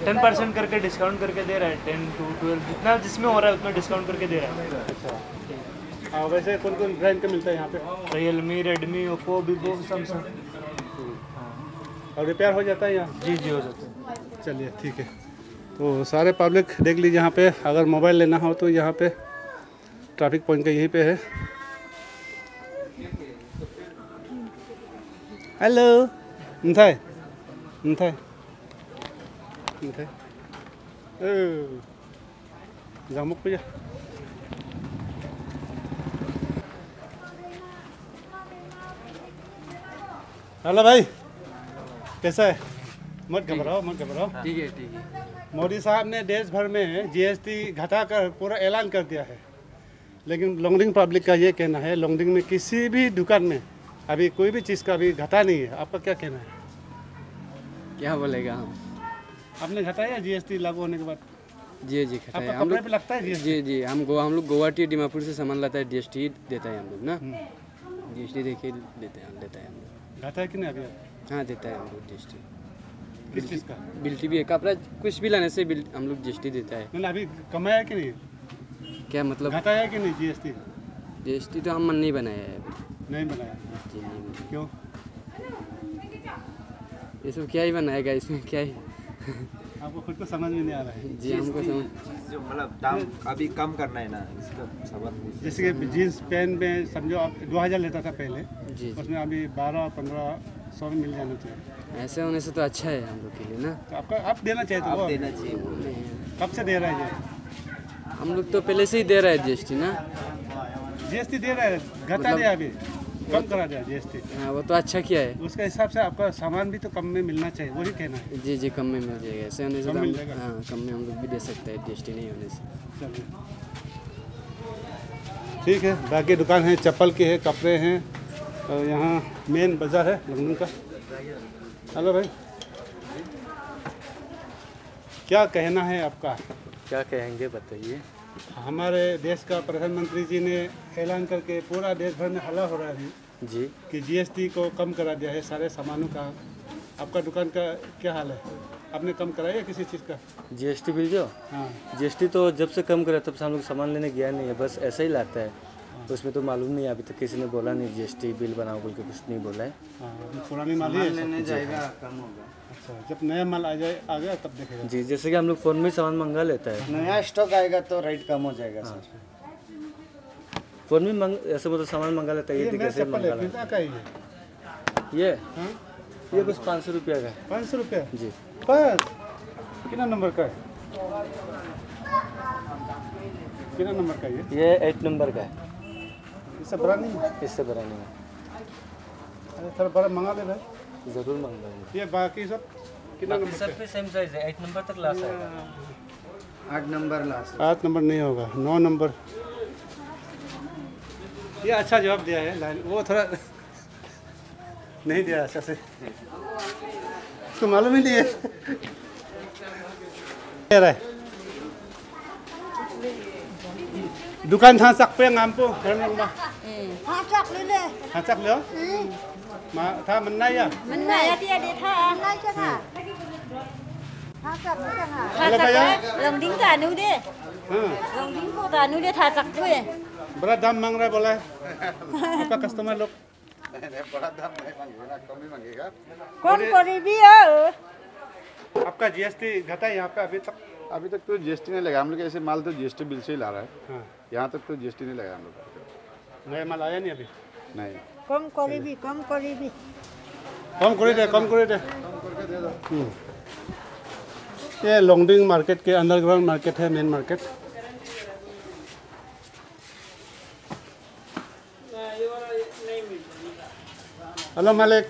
10% करके डिस्काउंट करके दे रहा है, 10 to 12 जितना जिसमें हो रहा है उतना डिस्काउंट करके दे रहा है। अच्छा, हाँ, वैसे कौन कौन ब्रांड का मिलता है यहाँ पे? Realme, Redmi, Oppo, Vivo, Samsung. और रिपेयर हो जाता है यहाँ? जी हो जाता है। चलिए ठीक है। तो सारे पब्लिक देख लीजिए, यहाँ पे अगर मोबाइल लेना हो तो यहाँ पे ट्रैफिक पॉइंट का यहीं पे है। हेलो नथाय नथाय नथाय जामुक पे जा। हेलो भाई, कैसा है? मत घबराओ मत घबराओ। ठीक है। मोदी साहब ने देश भर में जीएसटी घटाकर पूरा ऐलान कर दिया है, लेकिन लोंगडिंग पब्लिक का ये कहना है लोंगडिंग में किसी भी दुकान में अभी कोई भी चीज़ का अभी घटा नहीं है। आपका क्या कहना है? क्या बोलेगा हम? आपने घटाया जीएसटी लागू होने के बाद? जी घटाया। आपका हम कपड़े लोग पे लगता है जीएसटी? जी हम लोग गुवाहाटी दीमापुर से सामान लाता है, जीएसटी देता है हम लोग ना। जीएसटी देके लेता है हम लोग। घटा है कि नहीं अभी? हाँ देता है हम लोग जीएसटी। किस चीज़ का? बिल्टी भी है, कपड़ा कुछ भी लाने से हम लोग जीएसटी देता है। नहीं अभी कमाया कि नहीं? क्या मतलब? घटाया कि नहीं जीएसटी? जीएसटी तो हम नहीं बनाया है अभी। नहीं बनाया? जी नहीं। क्यों? ये सब क्या ही बनाएगा, इसमें क्या ही आपको खुद को समझ में नहीं आ रहा है? जी हमको समझ जो मतलब दाम अभी कम करना है ना, इसका सवाल। जैसे कि जीन्स पैंट में समझो आप 2000 लेता था पहले, जी उसमें अभी 1200-1500 में मिल जाना चाहिए। ऐसे होने से तो अच्छा है हम लोग के लिए ना। तो आपका आप देना चाहिए था। आप देना चाहिए। कब से दे रहा है ये? हम लोग तो पहले से ही दे रहा है जीएसटी ना। जीएसटी दे रहा है, घटा दिया अभी, कम करा दिया जीएसटी। हाँ वो तो अच्छा किया है। उसका हिसाब से आपका सामान भी तो कम में मिलना चाहिए, वही कहना है। जी कम में मिल जाएगा। ऐसे होने से कम तो मिल जाएगा। हाँ कम में हम लोग भी दे सकते हैं जीएसटी नहीं होने से। चलिए ठीक है। बाकी दुकान है, चप्पल की है, कपड़े हैं, और यहाँ मेन बाज़ार है लखनऊ का। हेलो भाई, क्या कहना है आपका? क्या कहेंगे बताइए। हमारे देश का प्रधानमंत्री जी ने ऐलान करके पूरा देश भर में हल्ला हो रहा है जी कि जीएसटी को कम करा दिया है सारे सामानों का। आपका दुकान का क्या हाल है? आपने कम कराया किसी चीज़ का? जीएसटी बिल जो? हाँ। जीएसटी तो जब से कम करा तब से हम लोग सामान लेने गया नहीं है, बस ऐसा ही लाता है। उसमें तो मालूम नहीं, अभी तक किसी ने बोला नहीं जीएसटी बिल बनाओ बोल के, कुछ नहीं बोला है। पुरानी माल ही लेने है, जाएगा कम होगा। अच्छा, जब नया माल आ गया तब देखेगा। जी जैसे कि हम लोग फ़ोन में सामान मंगा लेता है, नया स्टॉक आएगा तो रेट कम हो जाएगा सर। फ़ोन में ऐसे मतलब सामान मंगा लेता है। ये कैसे मंगा लेता है? ये बस 500 रुपया का है। 500 रुपया? जी। बस? कितना नंबर का है? कितना नंबर का ये 8 नंबर का है। इससे बड़ा नहीं है? इससे बड़ा नहीं है। अरे थोड़ा बड़ा मंगा दे भाई। ज़रूर मंगवाएंगे। ये बाकी सब कितना नंबर? सब पे सेम साइज है, 8 नंबर तक लास्ट आएगा। 8 नंबर लास्ट। 8 नंबर नहीं होगा, 9 नंबर। ये अच्छा जवाब दिया है, लाइन वो थोड़ा नहीं दिया अच्छा से, तो मालूम ही नहीं है। दुकान था चक पे ngampu karena Hacak lele. hacak lo ma tha menai ya Menai dia dia tha. Menai cha tha. Hacak lu cha ha. Hacak long ding ta nu de. Long ding ko ta nu de tha chak tu. बड़ा दाम मांग रहा है बोला है आपका customer लोग। बड़ा दाम नहीं मांगेगा, कम ही मांगेगा। कौन करीबी है? आपका जीएसटी घटा है यहाँ पे अभी तक तो जीएसटी नहीं लगा। हम लोग ऐसे माल तो जीएसटी बिल से ही ला रहा है। हाँ। यहाँ तक तो जीएसटी नहीं लगा हम लोग। नया माल आया नहीं अभी? नहीं। कम करीबी, कम करीबी। कम कर दे, कम कर दे। ये लोंगडिंग मार्केट के अंडरग्राउंड मार्केट है, मेन मार्केट। हेलो मालिक।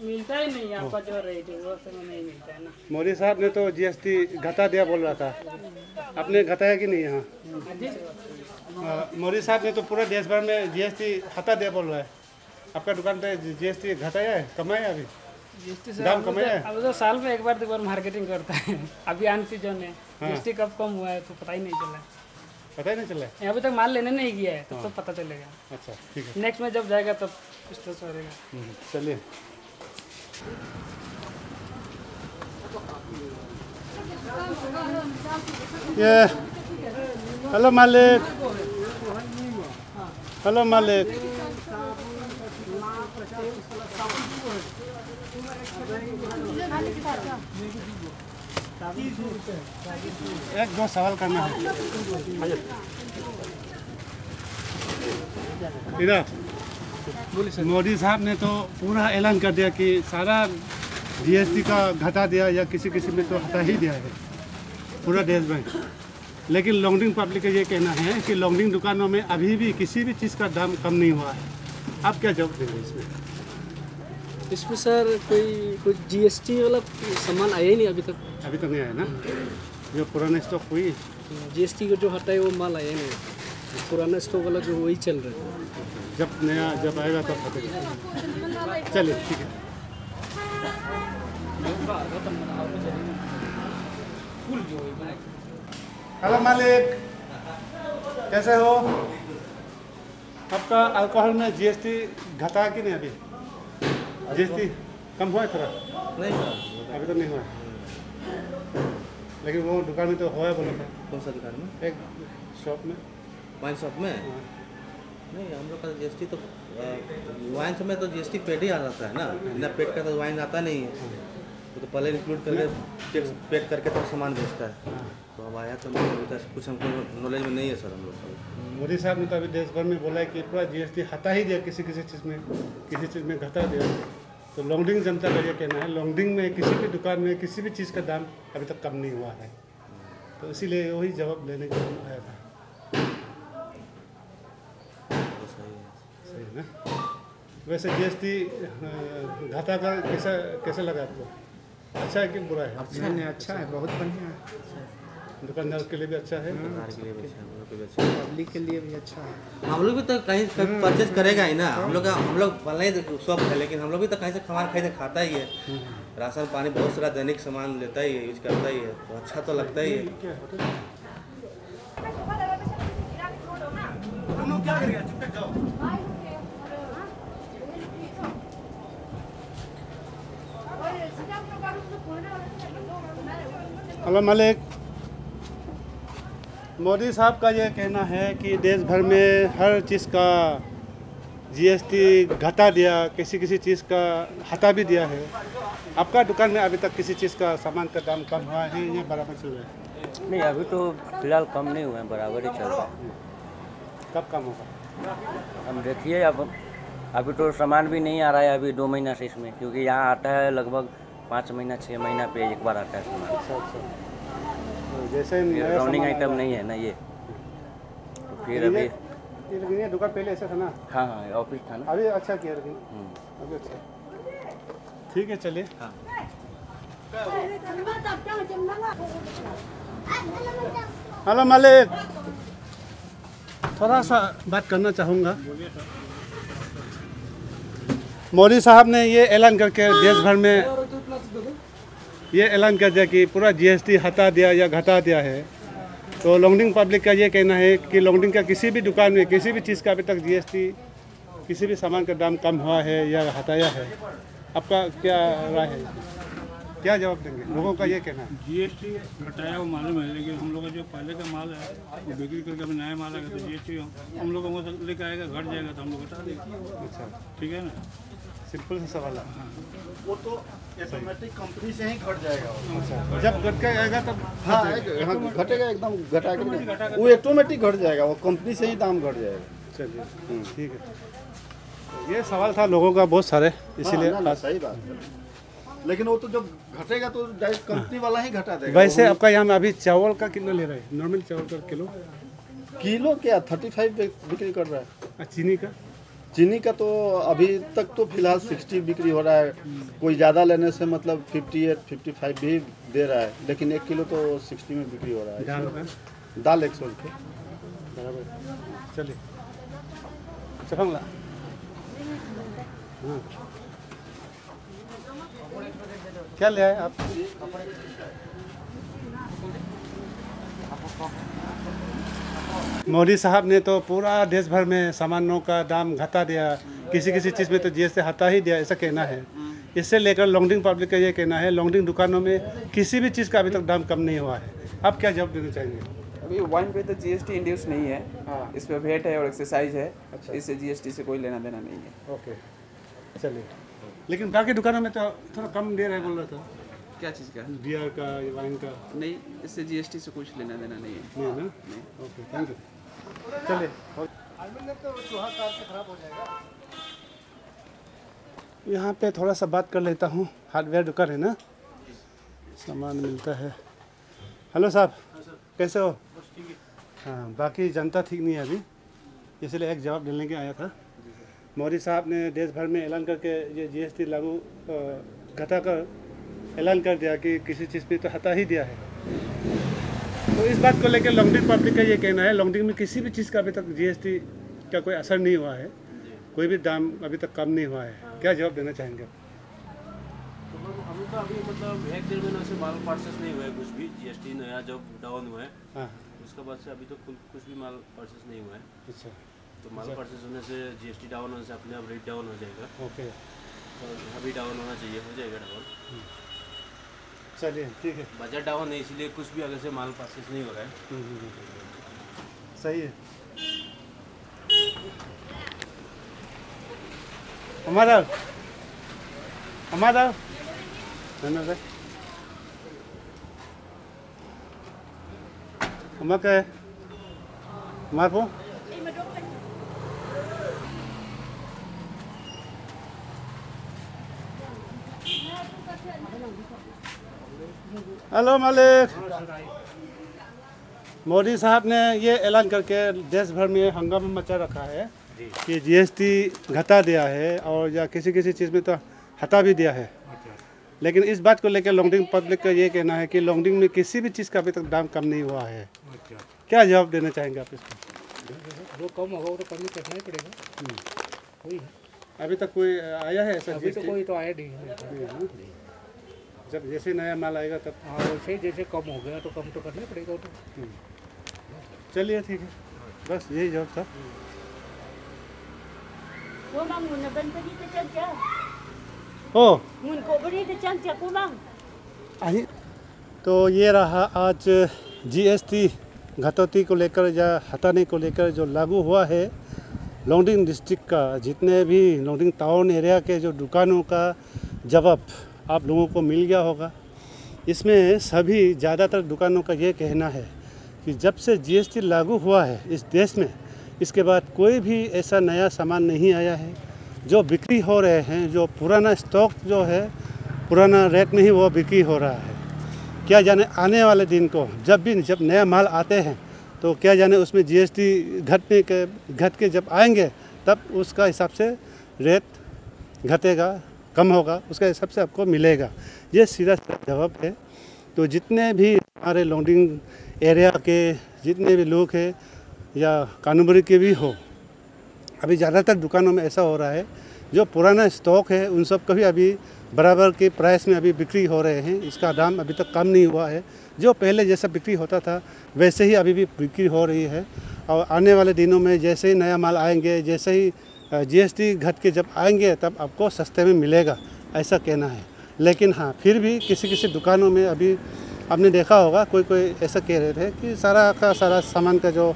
मिलता ही नहीं आपका जो रेट है वो समय नहीं मिलता है ना। मोदी साहब ने तो जीएसटी घटा दिया बोल रहा था, आपने घटाया कि नहीं यहाँ? मोदी साहब ने तो पूरे देश भर में जीएसटी हटा दिया बोल रहा है। आपका दुकान पे जीएसटी घटाया है, कमाया अभी? जीएसटी दाम कमाया है? अब तो साल में एक बार 2 बार मार्केटिंग करता है। अभी आन सीजन है, जीएसटी कब कम हुआ है तो पता ही नहीं चला। पता ही नहीं चला? अभी तक माल लेने नहीं गया है तब तो पता चलेगा। अच्छा ठीक है, नेक्स्ट में जब जाएगा तब कुछ तो चलेगा। चलिए। ये हेलो मालिक। हेलो मालिक। एक दो सवाल करना है। इधर मोदी साहब ने तो पूरा ऐलान कर दिया कि सारा जीएसटी का घटा दिया या किसी किसी में तो हटा ही दिया है पूरा देश में। लेकिन लॉन्ड्रिंग पब्लिक का ये कहना है कि लॉन्ड्रिंग दुकानों में अभी भी किसी भी चीज़ का दाम कम नहीं हुआ है। आप क्या जवाब देंगे इसमें? इसमें सर कोई जीएसटी वाला सामान आया ही नहीं अभी तक। अभी तक नहीं आया ना? जो पुराना स्टॉक हुई जीएसटी का जो हटाए वो माल आया नहीं। पुराना स्टॉक वाला जो वही चल रहा है। जब आएगा तब हटेगा। चलिए ठीक है। हेलो मालिक, कैसे हो? आपका अल्कोहल में जीएसटी घटा कि नहीं अभी? जीएसटी कम हुआ है थोड़ा? नहीं अभी तो नहीं हुआ, लेकिन वो दुकान में तो हुआ है बोला था। कौन सा दुकान में? एक शॉप में, वाइन शॉप में। नहीं, हम लोग का जीएसटी तो वाइन शॉप में तो जीएसटी पेड ही आ जाता है ना, बिना पेड का तो वाइन आता नहीं है। वो तो पहले इंक्लूड करके टैक्स पेड करके तब सामान बेचता है। तो अब आया तो कुछ हमको नॉलेज में नहीं है सर हम लोग को। मोदी साहब ने तो अभी देश भर में बोला है कि पूरा जीएसटी हटा ही दिया, किसी चीज़ में घटा दिया। तो लॉन्ड्रिंग जनता का ये कहना है लॉन्ड्रिंग में किसी भी दुकान में किसी भी चीज़ का दाम अभी तक कम नहीं हुआ है। तो इसीलिए वही जवाब लेने के लिए आया था। सही है ना? वैसे जीएसटी घाटा का कैसा लगा आपको? अच्छा है कि बुरा है? अच्छा नहीं, अच्छा है, बहुत बढ़िया है। दुकानदार के लिए भी अच्छा है, पब्लिक के लिए भी अच्छा है। हम लोग भी तो कहीं परचेज करेगा ही ना। हम लोग भले ही शॉप है, लेकिन हम लोग भी तो कहीं से सामान खरीद खाता ही है। राशन पानी बहुत सारा दैनिक सामान लेता ही है, यूज करता ही है, तो अच्छा तो लगता ही है। हेलो मालिक, मोदी साहब का ये कहना है कि देश भर में हर चीज़ का जीएसटी घटा दिया, किसी चीज़ का हटा भी दिया है। आपका दुकान में अभी तक किसी चीज़ का सामान का दाम कम हुआ है ये बराबर चल रहा है? नहीं, अभी तो फिलहाल कम नहीं हुआ है, बराबर ही चल रहा है। कब कम होगा? हम देखिए, अब अभी तो सामान भी नहीं आ रहा है अभी 2 महीना से इसमें, क्योंकि यहाँ आता है लगभग 5 महीना 6 महीना पे एक बार आता है सामान। अच्छा। तो जैसे रनिंग आइटम नहीं है ना ये, तो फिर अभी ये दुकान पहले ऐसा था ना? हाँ, ऑफिस था ना। अभी अच्छा किया, लेकिन अभी अच्छा। ठीक है, चलिए। हाँ। हेलो मालिक, थोड़ा सा बात करना चाहूँगा। मोदी साहब ने ये ऐलान करके देश भर में ये ऐलान कर दिया कि पूरा जीएसटी हटा दिया या घटा दिया है। तो लॉन्ड्रिंग पब्लिक का ये कहना है कि लॉन्ड्रिंग का किसी भी दुकान में किसी भी चीज़ का अभी तक जीएसटी किसी भी सामान का दाम कम हुआ है या हटाया है। आपका क्या राय है? क्या जवाब देंगे? लोगों का ये कहना है जीएसटी घटाया वो मालूम है, लेकिन हम लोग का जो पहले का माल है वो बिक्री करके अभी नया माल आएगा तो जीएसटी हम लोग को लेकर आएगा, घट जाएगा तो हम लोग घटा देंगे। अच्छा, ठीक है ना? सिंपल सा सवाल है। वो तो ऑटोमेटिक कंपनी से ही घट जाएगा। अच्छा, जब घट के आएगा तब हाँ घटेगा, एकदम घटा के वो ऑटोमेटिक घट जाएगा, वो कंपनी से ही दाम घट जाएगा। चलिए ठीक है। ये सवाल था लोगों का बहुत सारे, इसीलिए सही बात है। लेकिन वो तो जब घटेगा तो डायरेक्ट कंपनी वाला ही घटा देगा। वैसे आपका यहाँ में अभी चावल का कितना ले रहा है? नॉर्मल चावल का किलो क्या 35 बिक्री कर रहा है। चीनी का तो अभी तक तो फिलहाल 60 बिक्री हो रहा है। कोई ज़्यादा लेने से मतलब 58 55 भी दे रहा है, लेकिन 1 किलो तो 60 में बिक्री हो रहा है। दाल 100 रुपये बराबर। चलिए चफंगला। हाँ, क्या ले आए आप? मोदी साहब ने तो पूरा देश भर में सामानों का दाम घटा दिया, किसी चीज़ में तो जीएसटी हटा ही दिया, ऐसा कहना है। इससे लेकर लॉन्ड्रिंग पब्लिक का ये कहना है लॉन्ड्रिंग दुकानों में किसी भी चीज़ का अभी तक दाम कम नहीं हुआ है। आप क्या जवाब देना चाहेंगे? अभी वाइन पे तो जीएसटी इंड्यूस नहीं है। हाँ। इस पे वेट है और एक्सरसाइज है। अच्छा। इससे जीएसटी से कोई लेना देना नहीं है। ओके, चलिए। लेकिन बाकी दुकानों में तो थोड़ा कम दे रहा है बोल रहा था। क्या चीज़ का? बियर का, वाइन का? नहीं, इससे जीएसटी से कुछ लेना देना नहीं है। नहीं है ना? Okay, thank you. चलिए। यहाँ पे थोड़ा सा बात कर लेता हूँ। हार्डवेयर दुकान है ना, सामान मिलता है। हेलो साहब, कैसे हो? हाँ, बाकी जनता ठीक नहीं है अभी, इसलिए एक जवाब देने के आया था। मोदी साहब ने देश भर में ऐलान करके ये जीएसटी लागू घटा कर ऐलान कर दिया कि किसी चीज़ पे तो हटा ही दिया है। तो इस बात को लेकर लॉन्गडिंग पब्लिक का ये कहना है, लॉन्गडिंग में किसी भी चीज़ का अभी तक जीएसटी का कोई असर नहीं हुआ है, कोई भी दाम अभी तक कम नहीं हुआ है। क्या जवाब देना चाहेंगे आप? हम तो अभी मतलब 1-1.5 महीना से माल परचेस नहीं हुआ है कुछ भी। जीएसटी नया जब डाउन हुआ है, हाँ, उसके बाद से अभी तो कुछ भी माल परचेस नहीं हुआ है। अच्छा, तो माल परचेस होने से जीएसटी डाउन होने से अपने आप रेट डाउन हो जाएगा। ओके, तो अभी डाउन होना चाहिए, हो जाएगा डाउन। चलिए ठीक है। बजट डाउन है इसलिए कुछ भी आगे से माल परचेस नहीं हो रहा है। सही है। हमारा धन्यवाद। हमारे हमारे हेलो मालिक। मोदी साहब ने ये ऐलान करके देश भर में हंगामा मचा रखा है कि जीएसटी घटा दिया है और या किसी किसी चीज़ में तो हटा भी दिया है। लेकिन इस बात को लेकर लॉन्गडिंग पब्लिक का ये कहना है कि लॉन्गडिंग में किसी भी चीज़ का अभी तक दाम कम नहीं हुआ है। क्या जवाब देना चाहेंगे आप इसको? जो कम होगा वो तो कम ही करना ही पड़ेगा। कोई अभी तक कोई आया है ऐसा? अभी तो कोई तो आया नहीं है। जब जैसे नया माल आएगा तब? हाँ, वैसे ही जैसे कम हो गया तो कम तो करना ही पड़ेगा वो तो। चलिए ठीक है, बस यही जवाब था। ओ तो ये रहा आज जीएसटी घटौती को लेकर या हटाने को लेकर जो लागू हुआ है लॉन्गडिंग डिस्ट्रिक्ट का। जितने भी लॉन्गडिंग टाउन एरिया के जो दुकानों का जवाब आप लोगों को मिल गया होगा। इसमें सभी ज़्यादातर दुकानों का ये कहना है कि जब से जीएसटी लागू हुआ है इस देश में, इसके बाद कोई भी ऐसा नया सामान नहीं आया है। जो बिक्री हो रहे हैं, जो पुराना स्टॉक जो है पुराना रेट में ही वो बिक्री हो रहा है। क्या जाने आने वाले दिन को जब नया माल आते हैं तो क्या जाने उसमें जीएसटी घट के जब आएंगे तब उसका हिसाब से रेट घटेगा, कम होगा, उसका हिसाब से आपको मिलेगा। ये सीधा जवाब है। तो जितने भी हमारे लॉन्गडिंग एरिया के जितने भी लोग हैं या कानूबरी के भी हो, अभी ज़्यादातर दुकानों में ऐसा हो रहा है जो पुराना स्टॉक है उन सब का भी अभी बराबर के प्राइस में अभी बिक्री हो रहे हैं। इसका दाम अभी तक कम नहीं हुआ है। जो पहले जैसा बिक्री होता था वैसे ही अभी भी बिक्री हो रही है। और आने वाले दिनों में जैसे ही नया माल आएंगे, जैसे ही जीएसटी घट के जब आएंगे तब आपको सस्ते में मिलेगा, ऐसा कहना है। लेकिन हाँ, फिर भी किसी किसी दुकानों में अभी आपने देखा होगा कोई ऐसा कह रहे थे कि सारा का सारा सामान का जो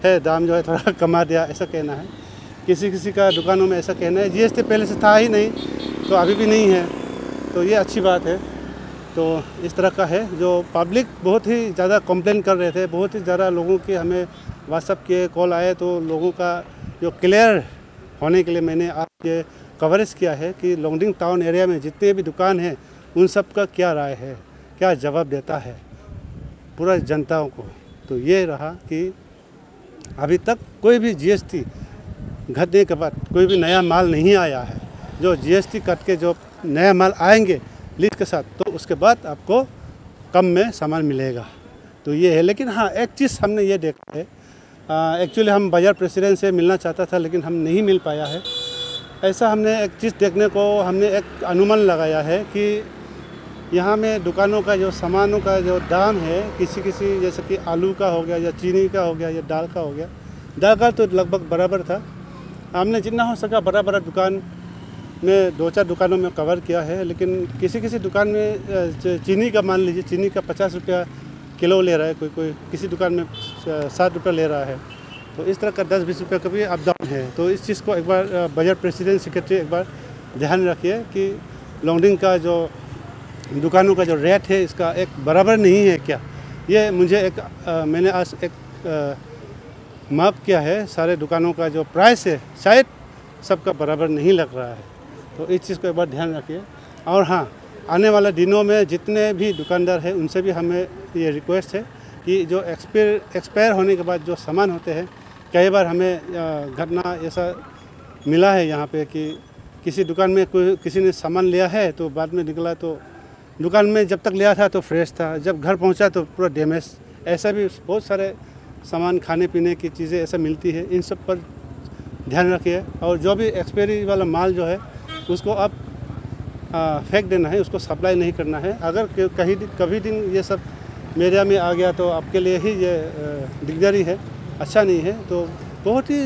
है दाम जो है थोड़ा कमा दिया, ऐसा कहना है। किसी का दुकानों में ऐसा कहना है। जीएसटी पहले से था ही नहीं तो अभी भी नहीं है, तो ये अच्छी बात है। तो इस तरह का है। जो पब्लिक बहुत ही ज़्यादा कंप्लेन कर रहे थे, बहुत ही ज़्यादा लोगों के हमें व्हाट्सएप के कॉल आए, तो लोगों का जो क्लियर होने के लिए मैंने आज ये कवरेज किया है कि लॉन्गडिंग टाउन एरिया में जितने भी दुकान हैं उन सब का क्या राय है, क्या जवाब देता है पूरा जनताओं को। तो ये रहा कि अभी तक कोई भी जीएसटी घटने के बाद कोई भी नया माल नहीं आया है। जो जीएसटी कट के जो नया माल आएंगे लिस्ट के साथ, तो उसके बाद आपको कम में सामान मिलेगा। तो ये है। लेकिन हाँ, एक चीज़ हमने ये देखा है, एक्चुअली हम बाजार प्रेसिडेंट से मिलना चाहता था लेकिन हम नहीं मिल पाया है। ऐसा हमने एक चीज़ देखने को हमने एक अनुमान लगाया है कि यहाँ में दुकानों का जो सामानों का जो दाम है, किसी जैसे कि आलू का हो गया या चीनी का हो गया या दाल का हो गया, दाल का तो लगभग बराबर था। हमने जितना हो सका बड़ा दुकान में 2-4 दुकानों में कवर किया है। लेकिन किसी दुकान में चीनी का मान लीजिए, चीनी का 50 रुपया किलो ले रहा है, कोई किसी दुकान में 7 रुपये ले रहा है। तो इस तरह का 10-20 रुपये का भी अप डाउन है। तो इस चीज़ को एक बार बजट प्रेसिडेंट सेक्रेटरी एक बार ध्यान रखिए कि लॉन्ड्रिंग का जो दुकानों का जो रेट है इसका एक बराबर नहीं है क्या। ये मुझे मैंने आज एक माप किया है, सारे दुकानों का जो प्राइस है शायद सबका बराबर नहीं लग रहा है। तो इस चीज़ को एक बार ध्यान रखिए। और हाँ, आने वाले दिनों में जितने भी दुकानदार हैं उनसे भी हमें ये रिक्वेस्ट है कि जो एक्सपायर होने के बाद जो सामान होते हैं, कई बार हमें घटना ऐसा मिला है यहाँ पे कि किसी दुकान में किसी ने सामान लिया है तो बाद में निकला तो दुकान में जब तक लिया था तो फ्रेश था, जब घर पहुँचा तो पूरा डैमेज। ऐसा भी बहुत सारे सामान खाने पीने की चीज़ें ऐसा मिलती है। इन सब पर ध्यान रखिए। और जो भी एक्सपायरी वाला माल जो है उसको आप फेंक देना है, उसको सप्लाई नहीं करना है। अगर कभी दिन ये सब मीडिया में आ गया तो आपके लिए ही ये दिकदारी है, अच्छा नहीं है। तो बहुत ही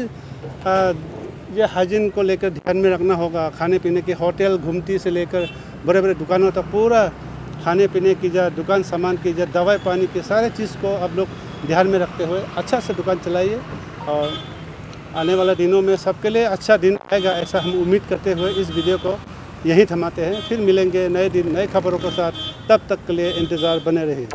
ये हाइजीन को लेकर ध्यान में रखना होगा। खाने पीने के होटल घूमती से लेकर बड़े बड़े दुकानों तक पूरा खाने पीने की या दुकान सामान की या दवाई पानी की सारे चीज़ को आप लोग ध्यान में रखते हुए अच्छा से दुकान चलाइए। और आने वाले दिनों में सबके लिए अच्छा दिन आएगा, ऐसा हम उम्मीद करते हुए इस वीडियो को यहीं थमाते हैं। फिर मिलेंगे नए दिन नए खबरों के साथ, तब तक के लिए इंतज़ार बने रहिए।